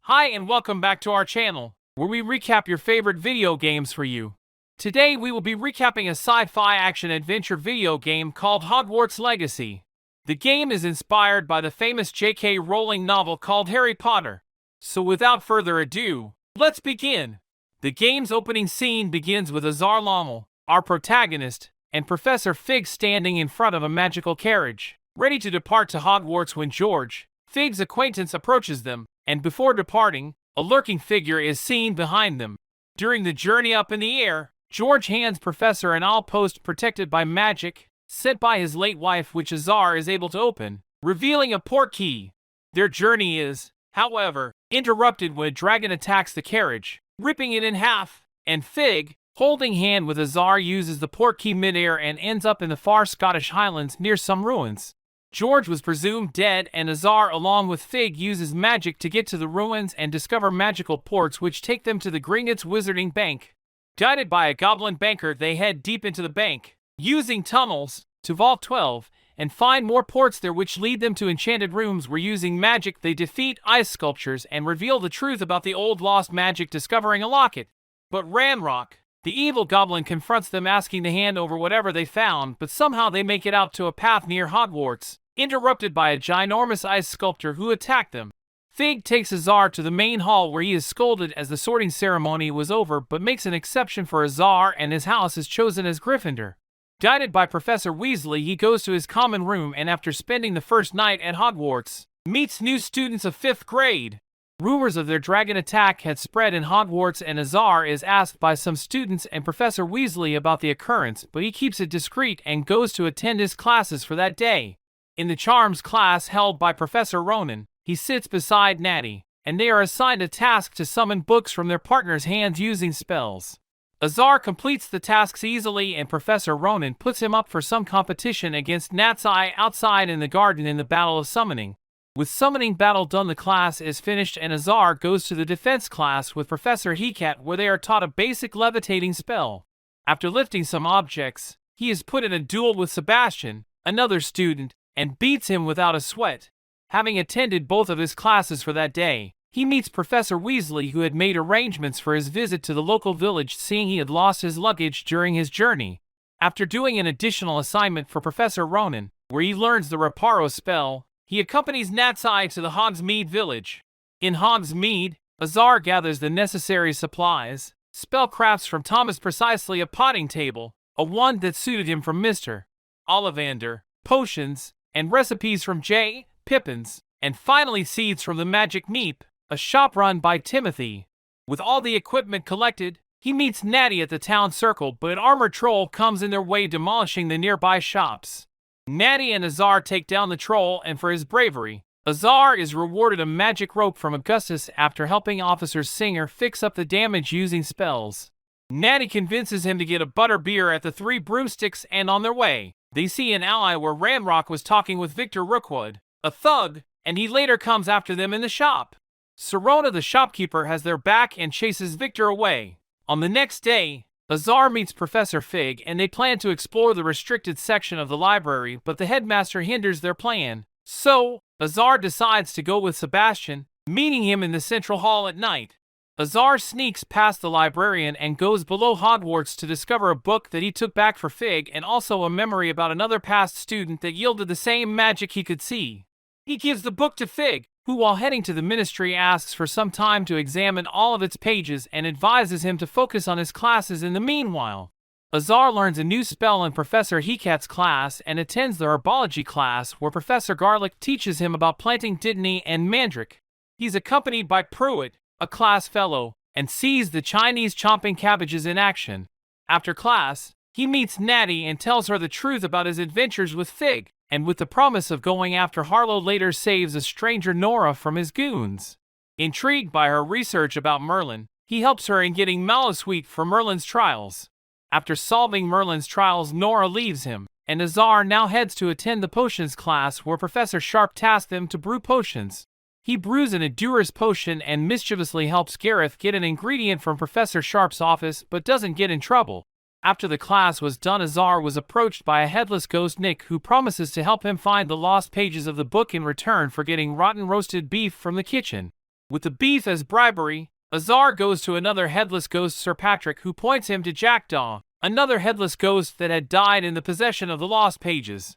Hi and welcome back to our channel, where we recap your favorite video games for you. Today we will be recapping a sci-fi action-adventure video game called Hogwarts Legacy. The game is inspired by the famous J.K. Rowling novel called Harry Potter. So without further ado, let's begin! The game's opening scene begins with Azar Lommel, our protagonist, and Professor Fig standing in front of a magical carriage, ready to depart to Hogwarts when George, Fig's acquaintance, approaches them, and before departing, a lurking figure is seen behind them. During the journey up in the air, George hands Professor an outpost protected by magic, sent by his late wife, which Azar is able to open, revealing a portkey. Their journey is, however, interrupted when a dragon attacks the carriage, ripping it in half, and Fig, holding hand with Azar, uses the portkey midair and ends up in the far Scottish Highlands near some ruins. George was presumed dead, and Azar along with Fig uses magic to get to the ruins and discover magical ports which take them to the Gringotts Wizarding Bank. Guided by a goblin banker, they head deep into the bank, using tunnels, to Vault 12, and find more ports there which lead them to enchanted rooms where using magic they defeat ice sculptures and reveal the truth about the old lost magic, discovering a locket. But Ranrock, the evil goblin, confronts them asking to hand over whatever they found, but somehow they make it out to a path near Hogwarts, interrupted by a ginormous ice sculptor who attack them. Fig takes Azar to the main hall where he is scolded as the sorting ceremony was over, but makes an exception for Azar and his house is chosen as Gryffindor. Guided by Professor Weasley, he goes to his common room and after spending the first night at Hogwarts, meets new students of 5th grade. Rumors of their dragon attack had spread in Hogwarts and Azar is asked by some students and Professor Weasley about the occurrence, but he keeps it discreet and goes to attend his classes for that day. In the Charms class held by Professor Ronan, he sits beside Natty, and they are assigned a task to summon books from their partner's hands using spells. Azar completes the tasks easily and Professor Ronan puts him up for some competition against Nat's Eye outside in the garden in the Battle of Summoning. With Summoning Battle done, the class is finished and Azar goes to the Defense class with Professor Hecat where they are taught a basic levitating spell. After lifting some objects, he is put in a duel with Sebastian, another student, and beats him without a sweat. Having attended both of his classes for that day, he meets Professor Weasley, who had made arrangements for his visit to the local village, seeing he had lost his luggage during his journey. After doing an additional assignment for Professor Ronan, where he learns the Reparo spell, he accompanies Nat's Eye to the Hogsmeade village. In Hogsmeade, Azar gathers the necessary supplies, spellcrafts from Thomas, precisely a potting table, a one that suited him from Mr. Ollivander, potions, and recipes from J. Pippins, and finally seeds from the Magic Meep, a shop run by Timothy. With all the equipment collected, he meets Natty at the town circle, but an armored troll comes in their way, demolishing the nearby shops. Natty and Azar take down the troll, and for his bravery, Azar is rewarded a magic rope from Augustus after helping Officer Singer fix up the damage using spells. Natty convinces him to get a butterbeer at the Three Broomsticks, and on their way, they see an ally where Ranrock was talking with Victor Rookwood, a thug, and he later comes after them in the shop. Sirona the shopkeeper has their back and chases Victor away. On the next day, Azar meets Professor Fig and they plan to explore the restricted section of the library, but the headmaster hinders their plan. So, Azar decides to go with Sebastian, meeting him in the central hall at night. Azar sneaks past the librarian and goes below Hogwarts to discover a book that he took back for Fig and also a memory about another past student that yielded the same magic he could see. He gives the book to Fig, who while heading to the ministry asks for some time to examine all of its pages and advises him to focus on his classes in the meanwhile. Azar learns a new spell in Professor Hecat's class and attends the herbology class where Professor Garlick teaches him about planting dittany and mandrake. He's accompanied by Pruitt, a class fellow, and sees the Chinese chomping cabbages in action. After class, he meets Natty and tells her the truth about his adventures with Fig, and with the promise of going after Harlow, later saves a stranger Nora from his goons. Intrigued by her research about Merlin, he helps her in getting Mallowsweet for Merlin's trials. After solving Merlin's trials, Nora leaves him, and Azar now heads to attend the potions class where Professor Sharp tasked them to brew potions. He brews an Edurus potion and mischievously helps Gareth get an ingredient from Professor Sharp's office, but doesn't get in trouble. After the class was done, Azar was approached by a headless ghost Nick, who promises to help him find the lost pages of the book in return for getting rotten roasted beef from the kitchen. With the beef as bribery, Azar goes to another headless ghost, Sir Patrick, who points him to Jackdaw, another headless ghost that had died in the possession of the Lost Pages.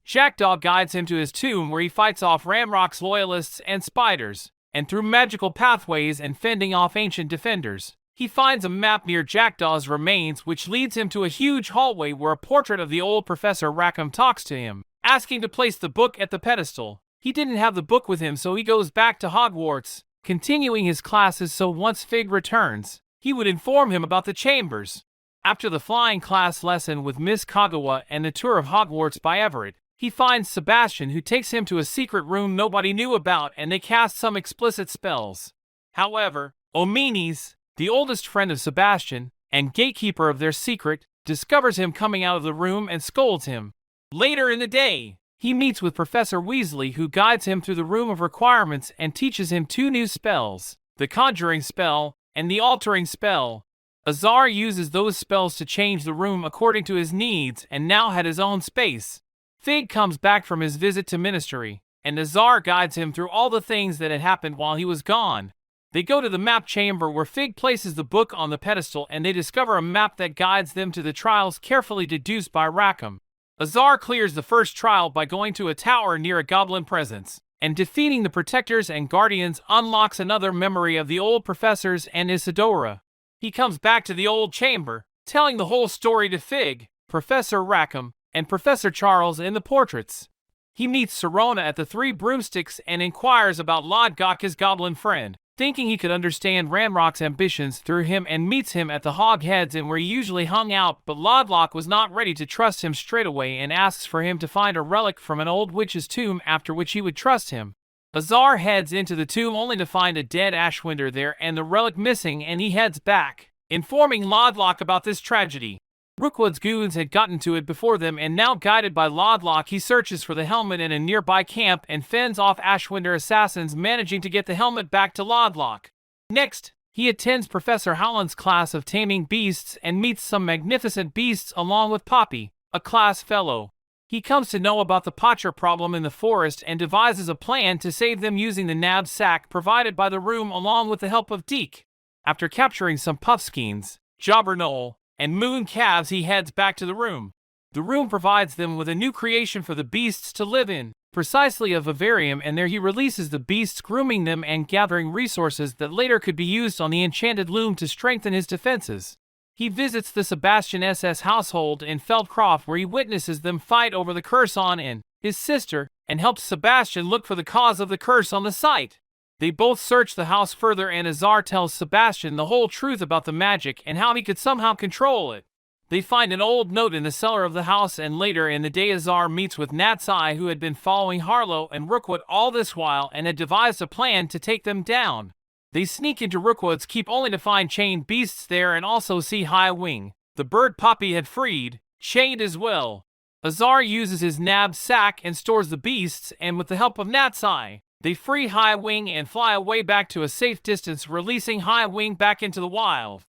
Jackdaw guides him to his tomb where he fights off Ramrock's loyalists and spiders, and through magical pathways and fending off ancient defenders, he finds a map near Jackdaw's remains which leads him to a huge hallway where a portrait of the old Professor Rackham talks to him, asking to place the book at the pedestal. He didn't have the book with him, so he goes back to Hogwarts, continuing his classes so once Fig returns, he would inform him about the chambers. After the flying class lesson with Miss Kagawa and the tour of Hogwarts by Everett, he finds Sebastian, who takes him to a secret room nobody knew about, and they cast some explicit spells. However, Omenes, the oldest friend of Sebastian, and gatekeeper of their secret, discovers him coming out of the room and scolds him. Later in the day, he meets with Professor Weasley, who guides him through the Room of Requirements and teaches him 2 new spells, the Conjuring Spell and the Altering Spell. Azar uses those spells to change the room according to his needs and now had his own space. Fig comes back from his visit to Ministry, and Azar guides him through all the things that had happened while he was gone. They go to the map chamber where Fig places the book on the pedestal, and they discover a map that guides them to the trials carefully deduced by Rackham. Azar clears the first trial by going to a tower near a goblin presence, and defeating the protectors and guardians unlocks another memory of the old professors and Isadora. He comes back to the old chamber, telling the whole story to Fig, Professor Rackham, and Professor Charles in the portraits. He meets Sirona at the 3 Broomsticks and inquires about Lodgok, his goblin friend, thinking he could understand Ramrock's ambitions through him, and meets him at the Hogheads and where he usually hung out, but Lodgok was not ready to trust him straight away and asks for him to find a relic from an old witch's tomb, after which he would trust him. Azar heads into the tomb only to find a dead Ashwinder there and the relic missing, and he heads back, informing Lodgok about this tragedy. Rookwood's goons had gotten to it before them, and now guided by Lodgok, he searches for the helmet in a nearby camp and fends off Ashwinder assassins, managing to get the helmet back to Lodgok. Next, he attends Professor Howland's class of taming beasts and meets some magnificent beasts along with Poppy, a class fellow. He comes to know about the Potter problem in the forest and devises a plan to save them using the nab sack provided by the room along with the help of Deke. After capturing some puffskeins, Jobberknoll, and moon calves, he heads back to the room. The room provides them with a new creation for the beasts to live in, precisely a vivarium, and there he releases the beasts, grooming them and gathering resources that later could be used on the enchanted loom to strengthen his defenses. He visits the Sebastian SS household in Feldcroft, where he witnesses them fight over the curse on Anne, his sister, and helps Sebastian look for the cause of the curse on the site. They both search the house further, and Azar tells Sebastian the whole truth about the magic and how he could somehow control it. They find an old note in the cellar of the house, and later in the day Azar meets with Natsai, who had been following Harlow and Rookwood all this while and had devised a plan to take them down. They sneak into Rookwood's keep only to find chained beasts there, and also see High Wing, the bird Poppy had freed, chained as well. Azar uses his nab sack and stores the beasts, and with the help of Natsai, they free High Wing and fly away back to a safe distance, releasing High Wing back into the wild.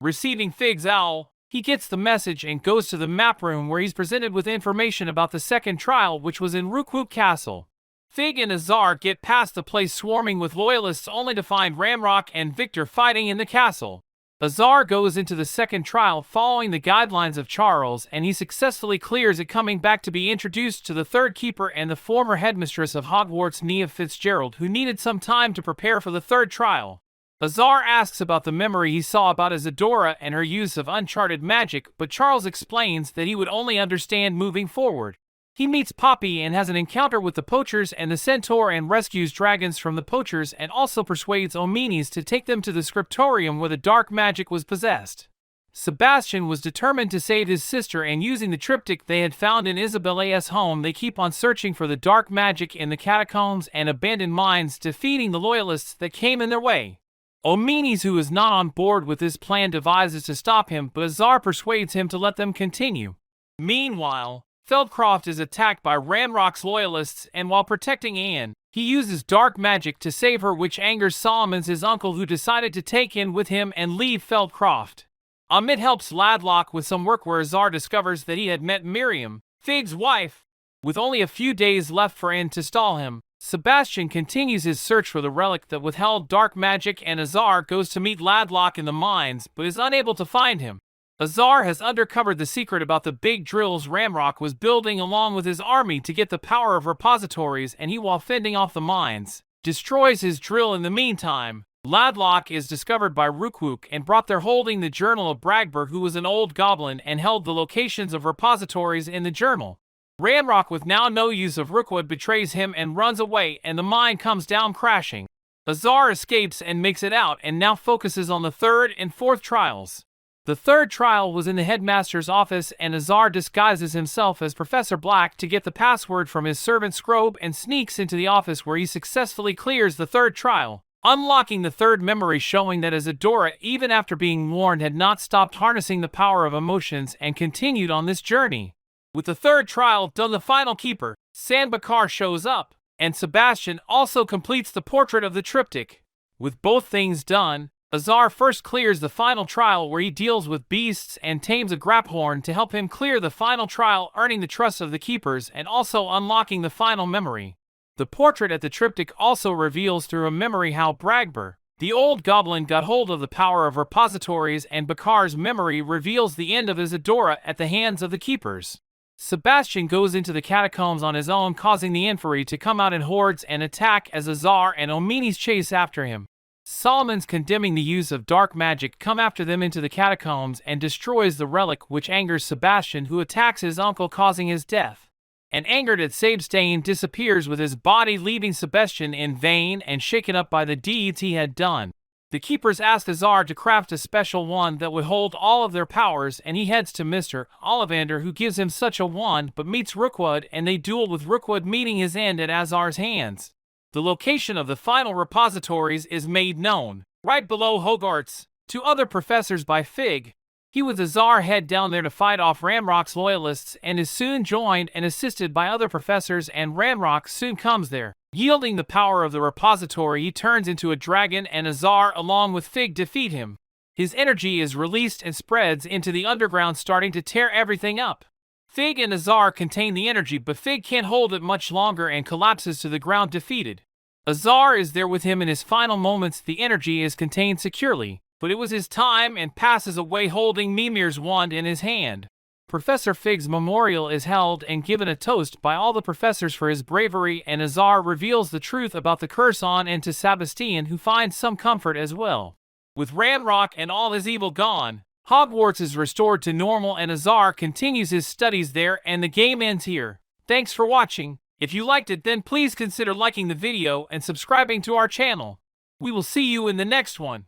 Receiving Fig's owl, he gets the message and goes to the map room where he's presented with information about the second trial, which was in Rookwood Castle. Fig and Azar get past the place swarming with loyalists only to find Ramrock and Victor fighting in the castle. Azar goes into the second trial following the guidelines of Charles, and he successfully clears it, coming back to be introduced to the third keeper and the former headmistress of Hogwarts, Nia Fitzgerald, who needed some time to prepare for the third trial. Azar asks about the memory he saw about Isadora and her use of uncharted magic, but Charles explains that he would only understand moving forward. He meets Poppy and has an encounter with the poachers and the centaur and rescues dragons from the poachers, and also persuades Omenes to take them to the scriptorium where the dark magic was possessed. Sebastian was determined to save his sister, and using the triptych they had found in Isabella's home, they keep on searching for the dark magic in the catacombs and abandoned mines, defeating the loyalists that came in their way. Omenes, who is not on board with this plan, devises to stop him, but Azar persuades him to let them continue. Meanwhile, Feldcroft is attacked by Ramrock's loyalists, and while protecting Anne, he uses dark magic to save her, which angers Solomons, his uncle, who decided to take in with him and leave Feldcroft. Amit helps Ladlock with some work where Azar discovers that he had met Miriam, Fig's wife. With only a few days left for Anne to stall him, Sebastian continues his search for the relic that withheld dark magic, and Azar goes to meet Ladlock in the mines but is unable to find him. Azar has uncovered the secret about the big drills Ramrock was building along with his army to get the power of repositories, and he, while fending off the mines, destroys his drill. In the meantime, Ladlock is discovered by Rookwook and brought there holding the journal of Bragber, who was an old goblin and held the locations of repositories in the journal. Ramrock, with now no use of Rookwood, betrays him and runs away, and the mine comes down crashing. Azar escapes and makes it out, and now focuses on the third and fourth trials. The third trial was in the headmaster's office, and Azar disguises himself as Professor Black to get the password from his servant Scrobe and sneaks into the office, where he successfully clears the third trial, unlocking the third memory, showing that Isadora, even after being warned, had not stopped harnessing the power of emotions and continued on this journey. With the third trial done, the final keeper, Sanbakar, shows up, and Sebastian also completes the portrait of the triptych. With both things done, Azar first clears the final trial, where he deals with beasts and tames a Graphorn to help him clear the final trial, earning the trust of the keepers and also unlocking the final memory. The portrait at the triptych also reveals through a memory how Bragber, the old goblin, got hold of the power of repositories, and Bakar's memory reveals the end of Isadora at the hands of the keepers. Sebastian goes into the catacombs on his own, causing the inferi to come out in hordes and attack as Azar and Omini's chase after him. Solomon's, condemning the use of dark magic, come after them into the catacombs and destroys the relic, which angers Sebastian, who attacks his uncle, causing his death. And angered at Sabestein, disappears with his body, leaving Sebastian in vain and shaken up by the deeds he had done. The keepers asked Azar to craft a special wand that would hold all of their powers, and he heads to Mr. Ollivander, who gives him such a wand, but meets Rookwood, and they duel, with Rookwood meeting his end at Azar's hands. The location of the final repositories is made known, right below Hogwarts, to other professors by Fig. He, with Azar, head down there to fight off Ramrock's loyalists, and is soon joined and assisted by other professors, and Ramrock soon comes there. Yielding the power of the repository, he turns into a dragon, and Azar, along with Fig, defeat him. His energy is released and spreads into the underground, starting to tear everything up. Fig and Azar contain the energy, but Fig can't hold it much longer and collapses to the ground, defeated. Azar is there with him in his final moments. The energy is contained securely, but it was his time, and passes away holding Mimir's wand in his hand. Professor Fig's memorial is held and given a toast by all the professors for his bravery, and Azar reveals the truth about the curse on and to Sebastian, who finds some comfort as well. With Ramrock and all his evil gone, Hogwarts is restored to normal, and Azar continues his studies there, and the game ends here. Thanks for watching. If you liked it, then please consider liking the video and subscribing to our channel. We will see you in the next one.